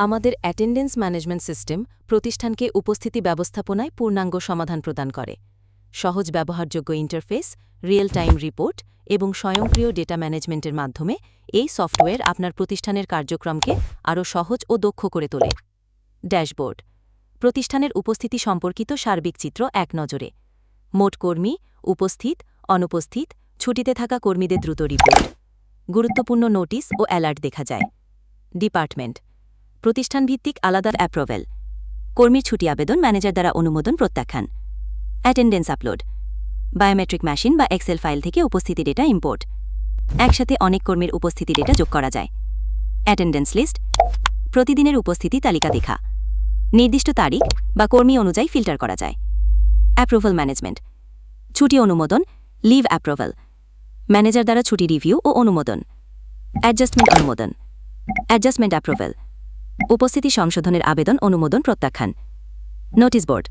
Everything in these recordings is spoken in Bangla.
আমাদের অ্যাটেন্ডেন্স ম্যানেজমেন্ট সিস্টেম প্রতিষ্ঠানকে উপস্থিতি ব্যবস্থাপনায় পূর্ণাঙ্গ সমাধান প্রদান করে। সহজ ব্যবহারযোগ্য ইন্টারফেস, রিয়েল টাইম রিপোর্ট এবং স্বয়ংক্রিয় ডেটা ম্যানেজমেন্টের মাধ্যমে এই সফটওয়্যার আপনার প্রতিষ্ঠানের কার্যক্রমকে আরও সহজ ও দক্ষ করে তোলে। ড্যাশবোর্ড, প্রতিষ্ঠানের উপস্থিতি সম্পর্কিত সার্বিক চিত্র এক নজরে। মোট কর্মী, উপস্থিত, অনুপস্থিত, ছুটিতে থাকা কর্মীদের দ্রুত রিপোর্ট। গুরুত্বপূর্ণ নোটিশ ও অ্যালার্ট দেখা যায়। ডিপার্টমেন্ট, প্রতিষ্ঠানভিত্তিক আলাদা অ্যাপ্রুভেল, কর্মীর ছুটি আবেদন ম্যানেজার দ্বারা অনুমোদন প্রত্যাখ্যান। অ্যাটেন্ডেন্স আপলোড, বায়োমেট্রিক মেশিন বা এক্সেল ফাইল থেকে উপস্থিতি ডেটা ইম্পোর্ট। একসাথে অনেক কর্মীর উপস্থিতি ডেটা যোগ করা যায়। অ্যাটেন্ডেন্স লিস্ট, প্রতিদিনের উপস্থিতি তালিকা দেখা। নির্দিষ্ট তারিখ বা কর্মী অনুযায়ী ফিল্টার করা যায়। অ্যাপ্রুভাল ম্যানেজমেন্ট, ছুটি অনুমোদন, লিভ অ্যাপ্রুভাল, ম্যানেজার দ্বারা ছুটি রিভিউ ও অনুমোদন। অ্যাডজাস্টমেন্ট অনুমোদন, অ্যাডজাস্টমেন্ট অ্যাপ্রুভাল, উপস্থিতি সংশোধনের আবেদন অনুমোদন প্রত্যাখ্যান। নোটিশ বোর্ড,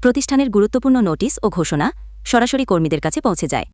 প্রতিষ্ঠানের গুরুত্বপূর্ণ নোটিশ ও ঘোষণা সরাসরি কর্মীদের কাছে পৌঁছে যায়।